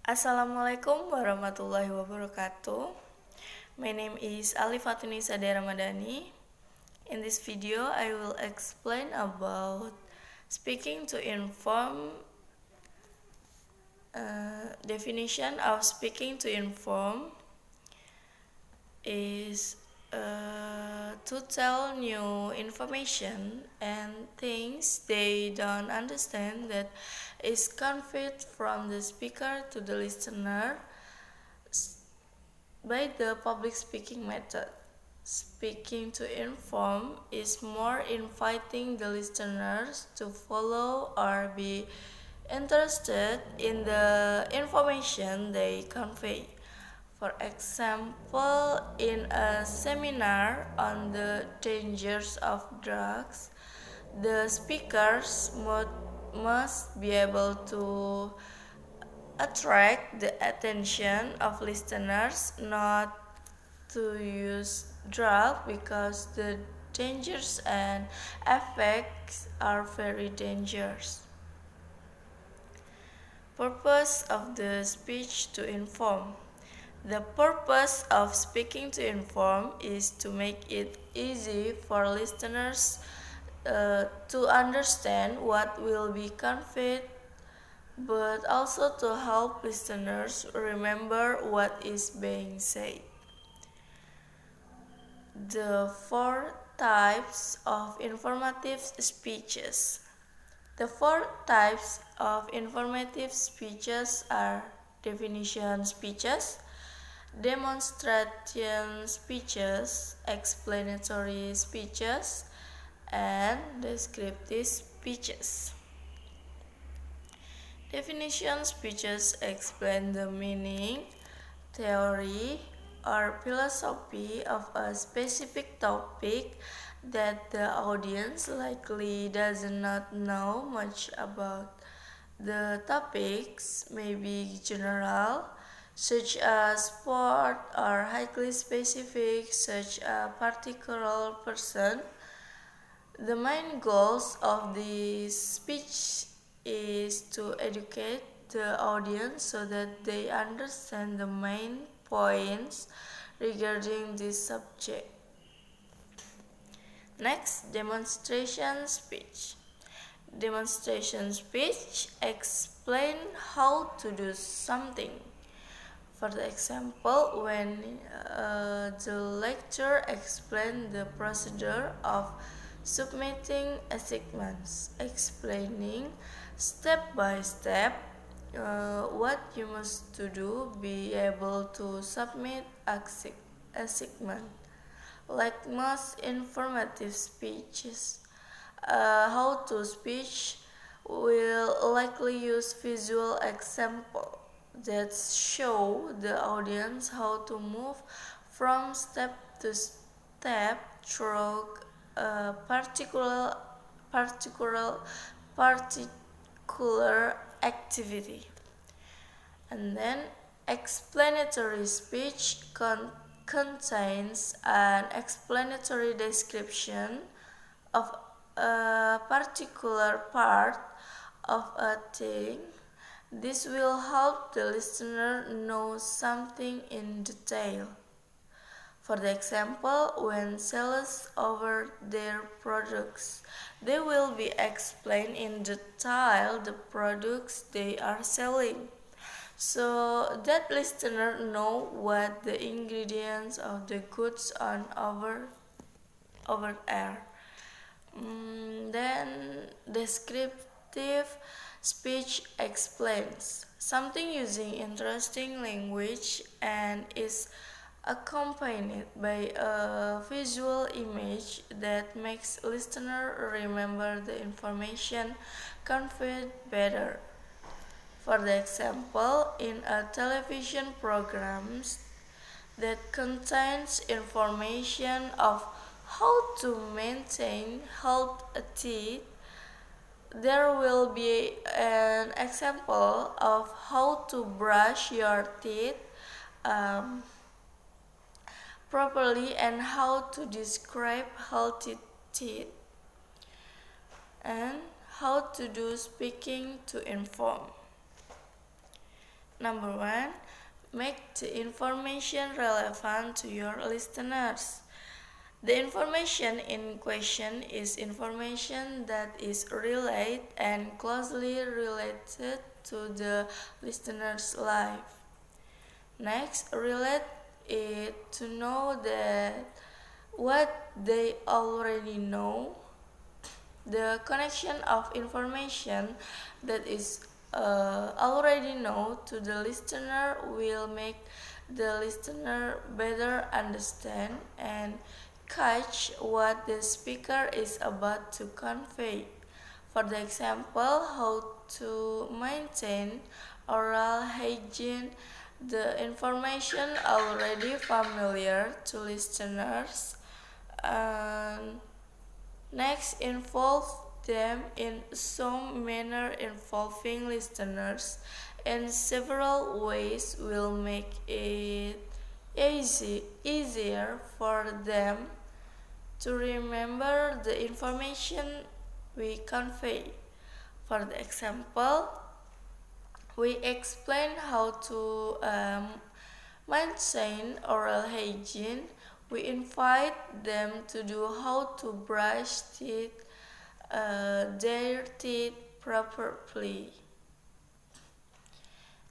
Assalamualaikum warahmatullahi wabarakatuh. My name is Allyfatunnisa Dea Ramadani. In this video, I will explain about speaking to inform. Definition of speaking to inform is to tell new information and things they don't understand that is conveyed from the speaker to the listener by the public speaking method. Speaking to inform is more inviting the listeners to follow or be interested in the information they convey. For example, in a seminar on the dangers of drugs, the speakers must be able to attract the attention of listeners not to use drugs because the dangers and effects are very dangerous. Purpose of the speech to inform. The purpose of speaking to inform is to make it easy for listeners to understand what will be conveyed, but also to help listeners remember what is being said. The four types of informative speeches. The four types of informative speeches are definition speeches, demonstration speeches, explanatory speeches, and descriptive speeches. Definition speeches explain the meaning, theory, or philosophy of a specific topic that the audience likely does not know much about. The topics may be general, such as sport, or highly specific, such a particular person. The main goals of this speech is to educate the audience so that they understand the main points regarding this subject. Next, demonstration speech. Demonstration speech explain how to do something. For example, when the lecturer explains the procedure of submitting assignments, explaining step by step what you must to do be able to submit assignment. Like most informative speeches, how to speech will likely use visual example that show the audience how to move from step to step through a particular activity. And then explanatory speech contains an explanatory description of a particular part of a thing. This will help the listener know something in detail. For the example, when sellers offer their products, they will be explained in detail the products they are selling, so that listener know what the ingredients of the goods on over are. Then descriptive speech explains something using interesting language and is accompanied by a visual image that makes listener remember the information conveyed better. For the example, in a television programs that contains information of how to maintain healthy teeth, there will be an example of how to brush your teeth properly and how to describe healthy teeth, and how to do speaking to inform. Number 1. Make the information relevant to your listeners. The information in question is information that is related and closely related to the listener's life. Next, relate it to know that what they already know. The connection of information that is already known to the listener will make the listener better understand and catch what the speaker is about to convey. For the example, how to maintain oral hygiene, the information already familiar to listeners. And next, involve them in some manner involving listeners in several ways will make it easier for them to remember the information we convey. For the example, we explain how to maintain oral hygiene. We invite them to do how to brush their teeth properly.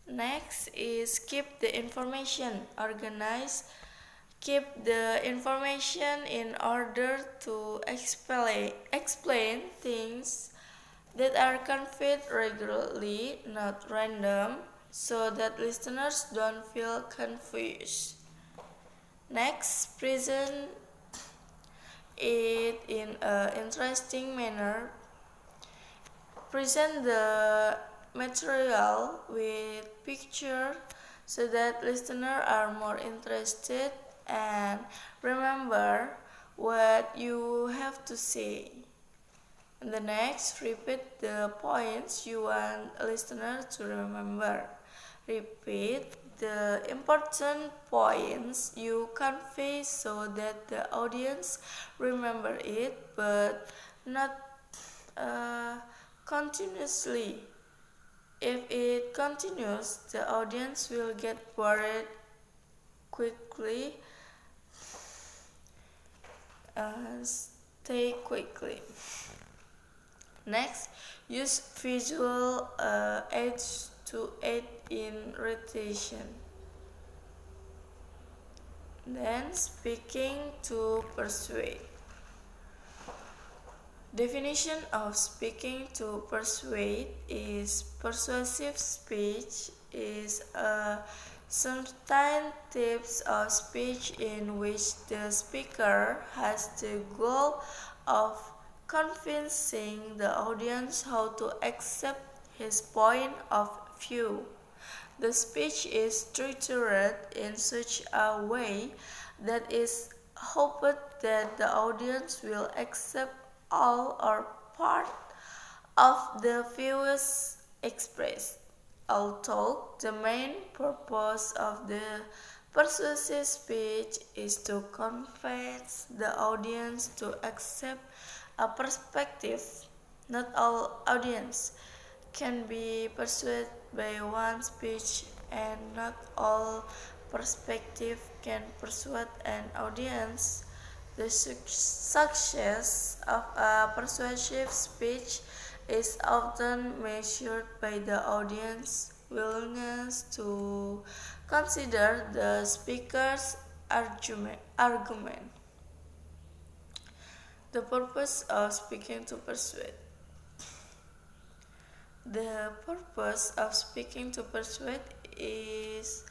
Next is keep the information organized. Keep the information in order to explain things that are conveyed regularly, not random, so that listeners don't feel confused. Next, present it in an interesting manner. Present the material with picture so that listeners are more interested and remember what you have to say. And the next, repeat the points you want a listener to remember. Repeat the important points you convey so that the audience remember it, but not continuously. If it continues, the audience will get bored quickly. Stay quickly. Next, use visual aids to aid in retention. Then, speaking to persuade. Definition of speaking to persuade is persuasive speech is a certain types of speech in which the speaker has the goal of convincing the audience how to accept his point of view. The speech is structured in such a way that is hoped that the audience will accept all or part of the views expressed. Although the main purpose of the persuasive speech is to convince the audience to accept a perspective, not all audience can be persuaded by one speech, and not all perspective can persuade an audience. The success of a persuasive speech is often measured by the audience's willingness to consider the speaker's argument. The purpose of speaking to persuade. The purpose of speaking to persuade is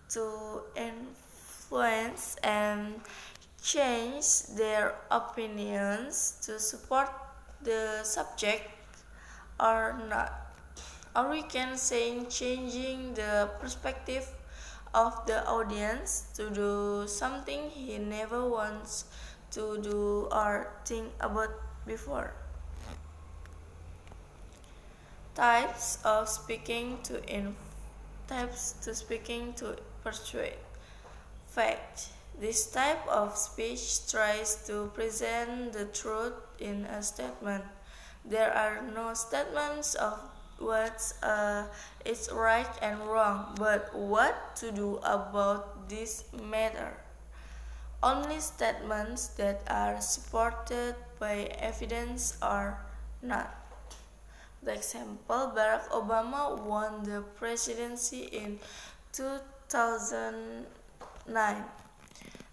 to influence and change their opinions to support the subject or not. Or we can say changing the perspective of the audience to do something he never wants to do or think about before. Types of speaking to persuade. Fact. This type of speech tries to present the truth in a statement. There are no statements of what's is right and wrong, but what to do about this matter. Only statements that are supported by evidence are not. The example, Barack Obama won the presidency in 2009.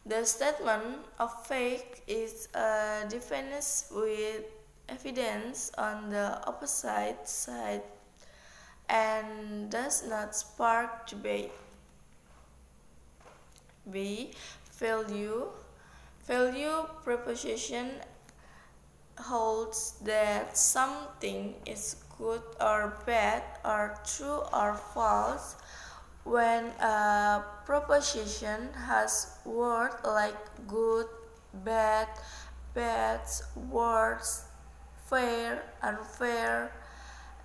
The statement of fact is defined with evidence on the opposite side and does not spark debate. B. Value. Value proposition holds that something is good or bad or true or false when a proposition has words like good, bad, worse, fair, unfair,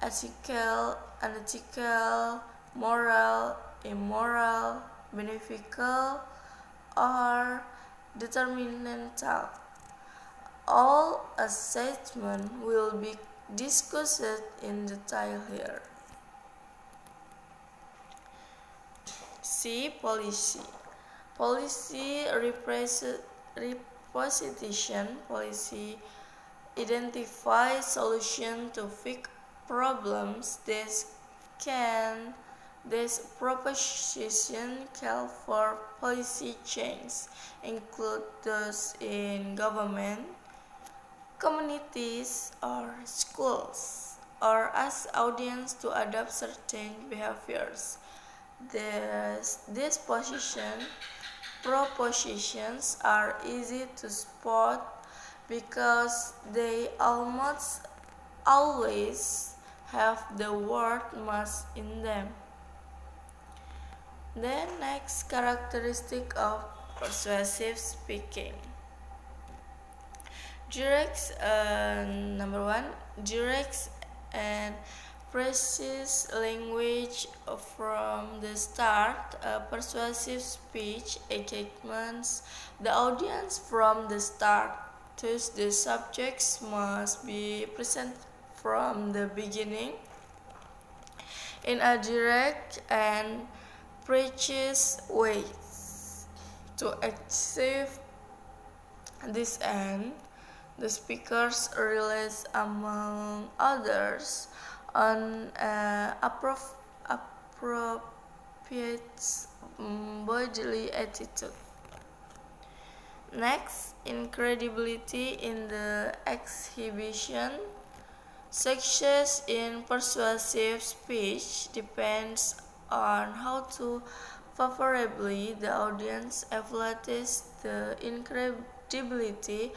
ethical, unethical, moral, immoral, beneficial, or detrimental. All assessments will be discussed in detail here. C. Policy. Policy representation. Policy identify solutions to fix problems. This proposition call for policy change, include those in government, communities, or schools, or ask audience to adopt certain behaviors. These propositions are easy to spot because they almost always have the word must in them. The next characteristic of persuasive speaking. Number one, direct and precise language from the start. Persuasive speech engagements the audience from the start. Thus, the subjects must be present from the beginning in a direct and precise way. To achieve this end, the speakers relies, among others, on appropriate bodily attitude. Next, incredibility in the exhibition. Success in persuasive speech depends on how favorably the audience evaluates the incredibility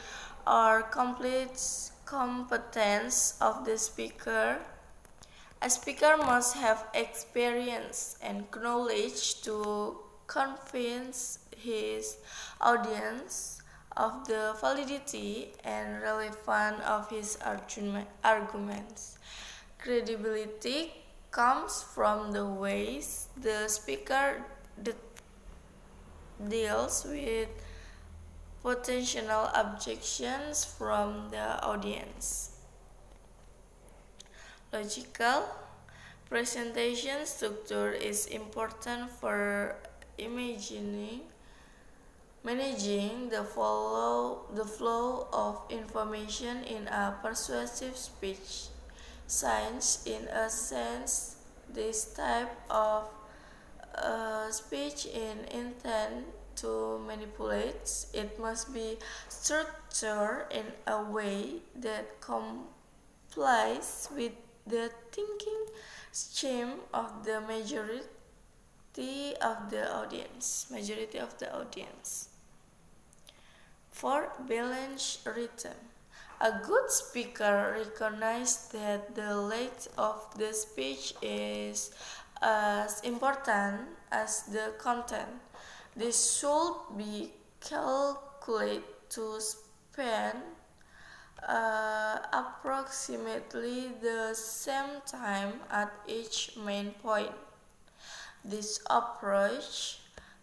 or complete competence of the speaker. A speaker must have experience and knowledge to convince his audience of the validity and relevance of his arguments. Credibility comes from the ways the speaker deals with potential objections from the audience. Logical presentation structure is important for managing the flow of information in a persuasive speech. Since, in a sense, this type of speech is intended to manipulate, it must be structured in a way that complies with the thinking scheme of the majority of the audience. 4. Balanced rhythm. A good speaker recognizes that the length of the speech is as important as the content. This should be calculated to span approximately the same time at each main point. This approach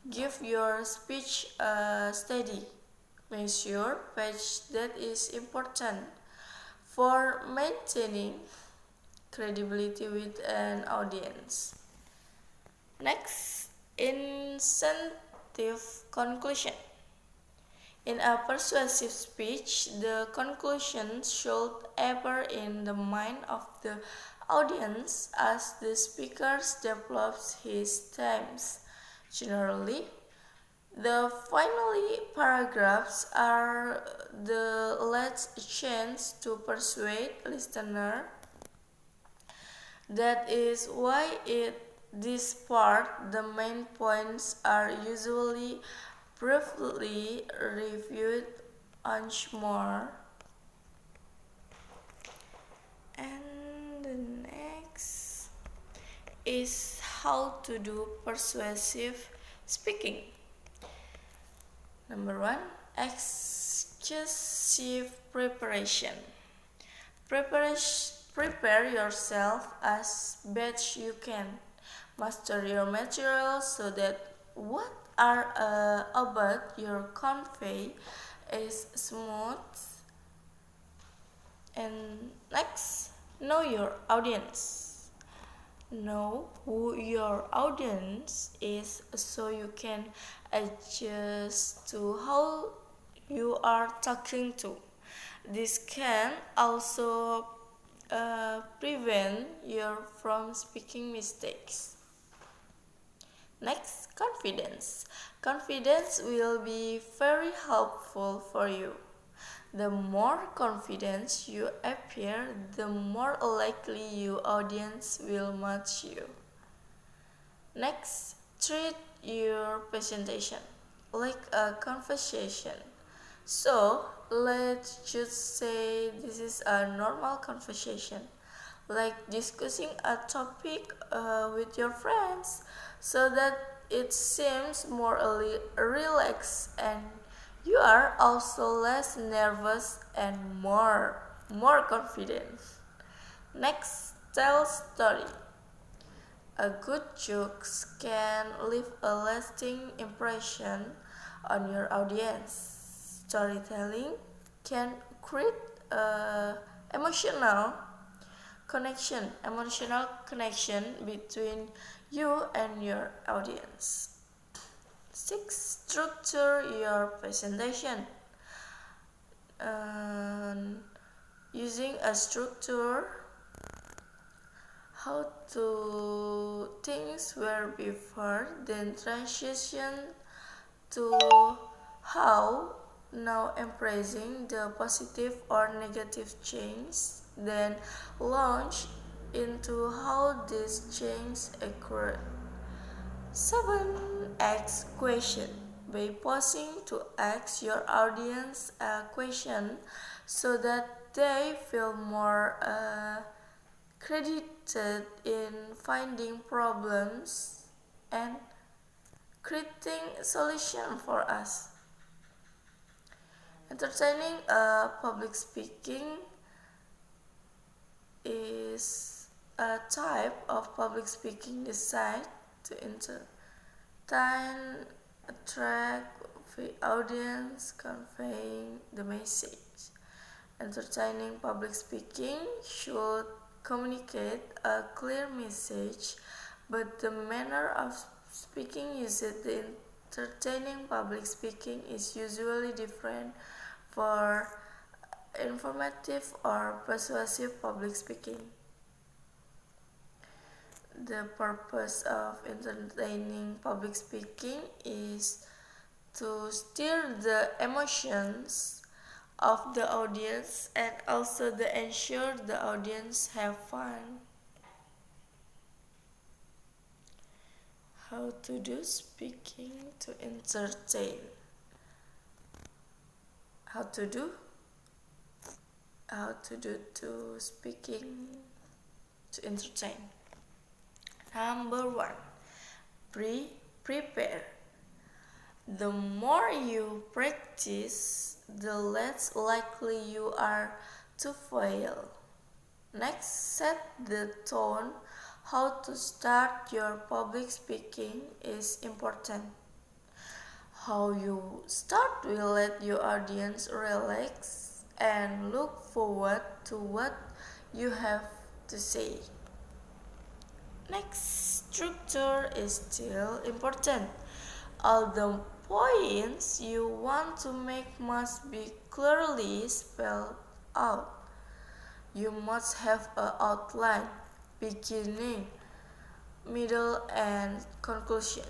gives your speech a steady, measured pace that is important for maintaining credibility with an audience. Next, incentive conclusion. In a persuasive speech, the conclusion should appear in the mind of the audience as the speaker develops his themes. Generally, the final paragraphs are the last chance to persuade listener. That is why this part, the main points are usually briefly reviewed once more. And the next is how to do persuasive speaking. Number 1, excessive preparation. Prepare yourself as best you can. Master your material so that what are about your convey is smooth. And next, know your audience. Know who your audience is so you can adjust to how you are talking to. This can also prevent you from speaking mistakes. Next, confidence. Confidence will be very helpful for you. The more confident you appear, the more likely your audience will match you. Next, treat your presentation like a conversation. So, let's just say this is a normal conversation, like discussing a topic with your friends, so that it seems more relaxed and you are also less nervous and more confident. Next, tell story. A good joke can leave a lasting impression on your audience. Storytelling can create emotional connection between you and your audience. 6. Structure your presentation. Using a structure, how to things were before, then transition to how now, embracing the positive or negative change, then launch into how this change occurred. 7. Ask question. By pausing to ask your audience a question so that they feel more credited in finding problems and creating solutions for us. Entertaining public speaking is a type of public speaking designed to entertain, attract the audience, conveying the message. Entertaining public speaking should communicate a clear message, but the manner of speaking used in entertaining public speaking is usually different for informative or persuasive public speaking. The purpose of entertaining public speaking is to stir the emotions of the audience and also to ensure the audience have fun. How to do speaking to entertain. How to do to speaking to entertain. Number 1, prepare. The more you practice, the less likely you are to fail. Next, set the tone. How to start your public speaking is important. How you start will let your audience relax and look forward to what you have to say. Next, structure is still important. All the points you want to make must be clearly spelled out. You must have an outline, beginning, middle, and conclusion.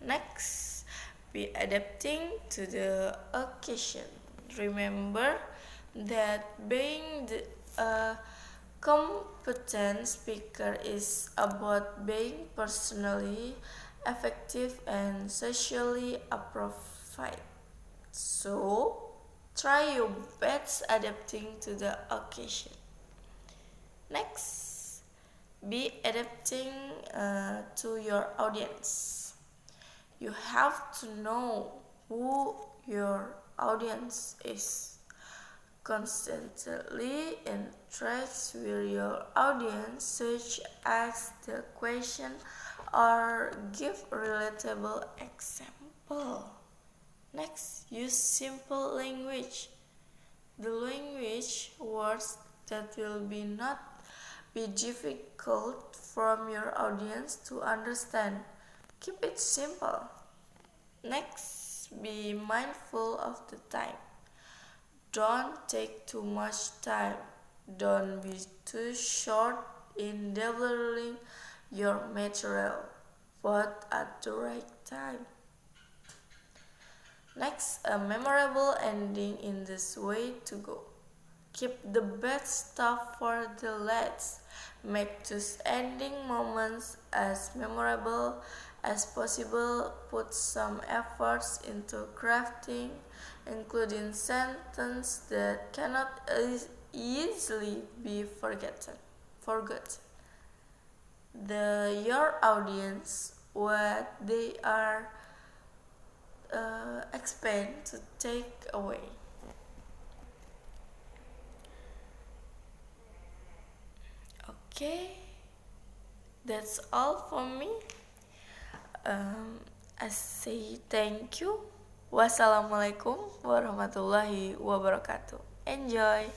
Next, be adapting to the occasion. Remember that being a competent speaker is about being personally effective and socially appropriate. So, try your best adapting to the occasion. Next, be adapting to your audience. You have to know who your audience is. Constantly interact with your audience, such as the question or give relatable example. Next, use simple language. The language words that will not be difficult from your audience to understand. Keep it simple. Next, be mindful of the time. Don't take too much time. Don't be too short in delivering your material, but at the right time. Next, a memorable ending in this way to go. Keep the best stuff for the last. Make those ending moments as memorable as possible. Put some efforts into crafting, including sentences that cannot easily be forgotten. Your audience, what they are expect to take away. Okay, that's all for me. I say thank you. Wassalamualaikum warahmatullahi wabarakatuh. Enjoy.